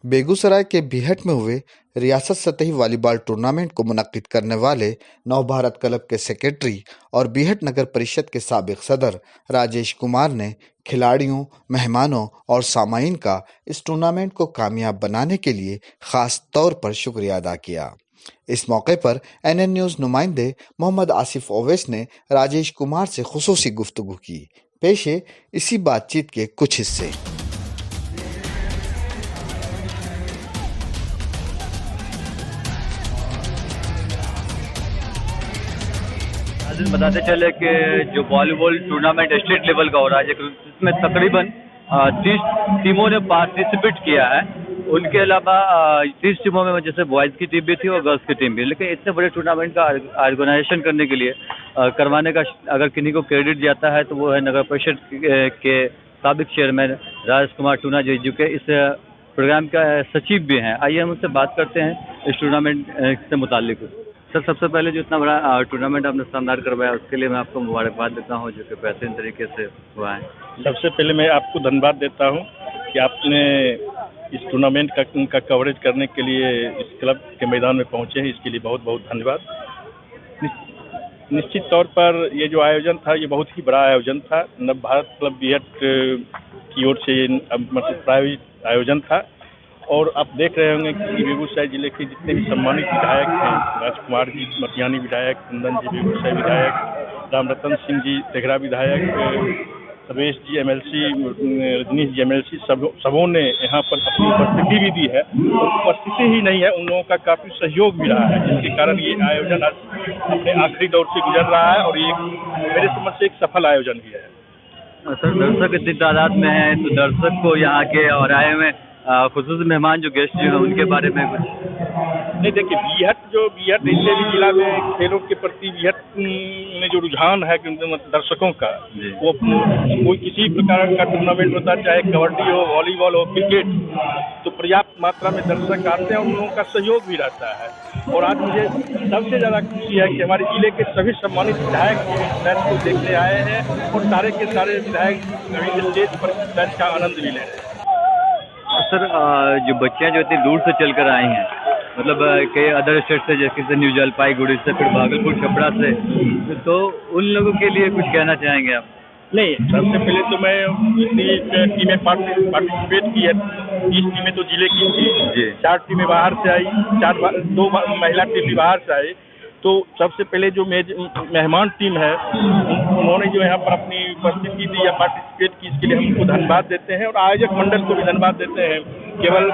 बेगूसराय के बीहट में हुए रियासत सतही वॉलीबॉल टूर्नामेंट को मुनक्किद करने वाले नव भारत क्लब के सेक्रेटरी और बीहट नगर परिषद के साबिक सदर राजेश कुमार ने खिलाड़ियों, मेहमानों और सामाईन का इस टूर्नामेंट को कामयाब बनाने के लिए खास तौर पर शुक्रिया अदा किया। इस मौके पर एनएन न्यूज नुमाइंदे मोहम्मद आसिफ ओवैस ने राजेश कुमार से खुसूसी गुफ्तगू की। पेश है इसी बातचीत के कुछ हिस्से। बताते चले कि जो वॉलीबॉल टूर्नामेंट स्टेट लेवल का हो रहा है, इसमें तकरीबन 30 टीमों ने पार्टिसिपेट किया है। उनके अलावा 30 टीमों में जैसे बॉयज़ की टीम भी थी और गर्ल्स की टीम भी। लेकिन इतने बड़े टूर्नामेंट का ऑर्गेनाइजेशन करने के लिए करवाने का अगर किन्हीं को क्रेडिट जाता है तो वो है नगर परिषद के साबिक चेयरमैन राजेश कुमार टूना जी, जो कि इस प्रोग्राम का सचिव भी हैं। आइए हम उनसे बात करते हैं इस टूर्नामेंट से मुताल्लिक। सर, सबसे पहले जो इतना बड़ा टूर्नामेंट आपने शानदार करवाया, उसके लिए मैं आपको मुबारकबाद देता हूँ, जो कि बेहतरीन तरीके से हुआ है। सबसे पहले मैं आपको धन्यवाद देता हूँ कि आपने इस टूर्नामेंट का कवरेज करने के लिए इस क्लब के मैदान में पहुँचे हैं, इसके लिए बहुत बहुत धन्यवाद। निश्चित तौर पर ये जो आयोजन था ये बहुत ही बड़ा आयोजन था। नव भारत क्लब बीहट की ओर से मतलब प्रायोजित आयोजन था और आप देख रहे होंगे कि बेगूसराय जिले के जितने भी सम्मानित विधायक हैं, राजकुमार जी मटियानी विधायक, कुंदन जी बेगूसराय विधायक, रामरतन सिंह जी तेघरा विधायक, सर्वेश जी एमएलसी, रजनीश जी एमएलसी, सबों ने यहाँ पर अपनी उपस्थिति भी दी है और उपस्थिति ही नहीं है, उन लोगों का काफ़ी सहयोग भी रहा है, जिसके कारण ये आयोजन आज अपने आखिरी दौर से गुजर रहा है और ये मेरे समझ से एक सफल आयोजन भी है। सर, दर्शक इतनी तादाद में है तो दर्शक को यहाँ के और आए हुए खुसूसी मेहमान जो गेस्ट जो हैं उनके बारे में कुछ नहीं, देखिए बीहट ऐसे भी जिला में खेलों के प्रति बीहट में जो रुझान है दर्शकों का, वो कोई किसी प्रकार का टूर्नामेंट होता है, चाहे कबड्डी हो, वॉलीबॉल हो, क्रिकेट, तो पर्याप्त मात्रा में दर्शक आते हैं और उन लोगों का सहयोग भी रहता है। और आज मुझे सबसे ज़्यादा खुशी है कि हमारे जिले के सभी सम्मानित विधायक इस मैच को देखने आए हैं और सारे के सारे विधायक स्टेज पर इस मैच का आनंद भी ले रहे हैं। सर, जो बच्चियाँ जो इतनी दूर से चलकर आई हैं, मतलब कई अदर स्टेट से, जैसे न्यू जलपाईगुड़ी से, फिर भागलपुर छपरा से, तो उन लोगों के लिए कुछ कहना चाहेंगे आप? नहीं, सबसे पहले तो मैं जितनी टीमें पार्टिसिपेट की है, 30 टीमें तो जिले की थी, 4 टीमें बाहर से आई, 2 महिला टीम भी बाहर से आई। तो सबसे पहले जो मेहमान टीम है उन्होंने जो यहाँ पर अपनी उपस्थिति दी या पार्टिसिपेट की, इसके लिए हम उनको धन्यवाद देते हैं और आयोजक मंडल को भी धन्यवाद देते हैं। केवल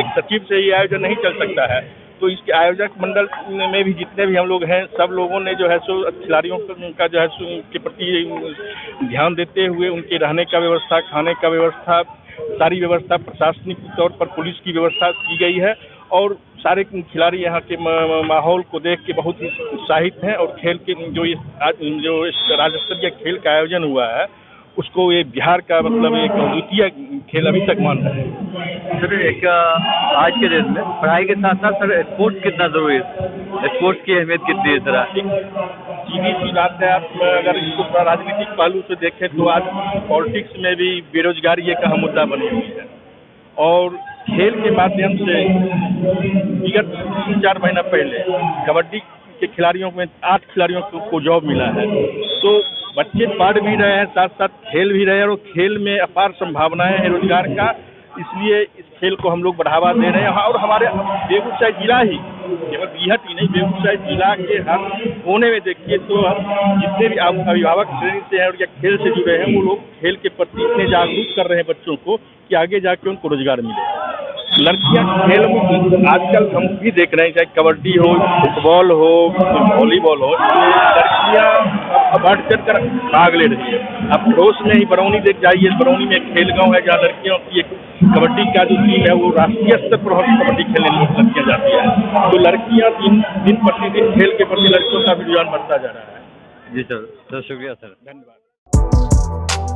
एक सचिव से ये आयोजन नहीं चल सकता है, तो इसके आयोजक मंडल में भी जितने भी हम लोग हैं, सब लोगों ने जो है सो खिलाड़ियों का जो है सो के प्रति ध्यान देते हुए उनके रहने का व्यवस्था, खाने का व्यवस्था, सारी व्यवस्था प्रशासनिक तौर पर पुलिस की व्यवस्था की गई है और सारे खिलाड़ी यहाँ के माहौल को देख के बहुत ही उत्साहित हैं और खेल के जो इस राज्य स्तरीय खेल का आयोजन हुआ है उसको ये बिहार का मतलब एक द्वितीय खेल अभी तक मान रहे हैं। सर, एक आज के दिन में पढ़ाई के साथ साथ सर स्पोर्ट्स कितना जरूरी है, स्पोर्ट्स की अहमियत कितनी है सर? सीधी सी बात है, आप अगर इसको थोड़ा राजनीतिक पहलू से देखें तो आज पॉलिटिक्स में भी बेरोजगारी एक अहम मुद्दा बनी हुई है और खेल के माध्यम से विगत 3-4 महीना पहले कबड्डी के खिलाड़ियों में 8 खिलाड़ियों को जॉब मिला है। तो बच्चे पढ़ भी रहे हैं, साथ साथ खेल भी रहे हैं और खेल में अपार संभावनाएं हैं रोजगार का, इसलिए इस खेल को हम लोग बढ़ावा दे रहे हैं और हमारे बेगूसराय जिला ही, केवल बीहट ही नहीं, बेगूसराय जिला के हर कोने में देखिए तो जितने भी अभिभावक श्रेणी से हैं और या खेल से जुड़े हैं, वो लोग खेल के प्रति इतने जागरूक कर रहे हैं बच्चों को कि आगे जाके उनको रोजगार मिले। लड़कियां खेल में आजकल हम भी देख रहे हैं, चाहे कबड्डी हो, फुटबॉल हो, वॉलीबॉल हो, लड़कियां बढ़ चढ़ कर भाग ले रही है। अब पड़ोस में ही बरौनी देख जाइए, बरौनी में एक खेल गाँव है जहाँ लड़कियों की एक कबड्डी का जो टीम है वो राष्ट्रीय स्तर पर कबड्डी खेलने लड़कियां जाती है। तो लड़कियां दिन प्रतिदिन खेल के प्रति लड़कियों का भी रुझान बढ़ता जा रहा है। जी सर, शुक्रिया सर, धन्यवाद।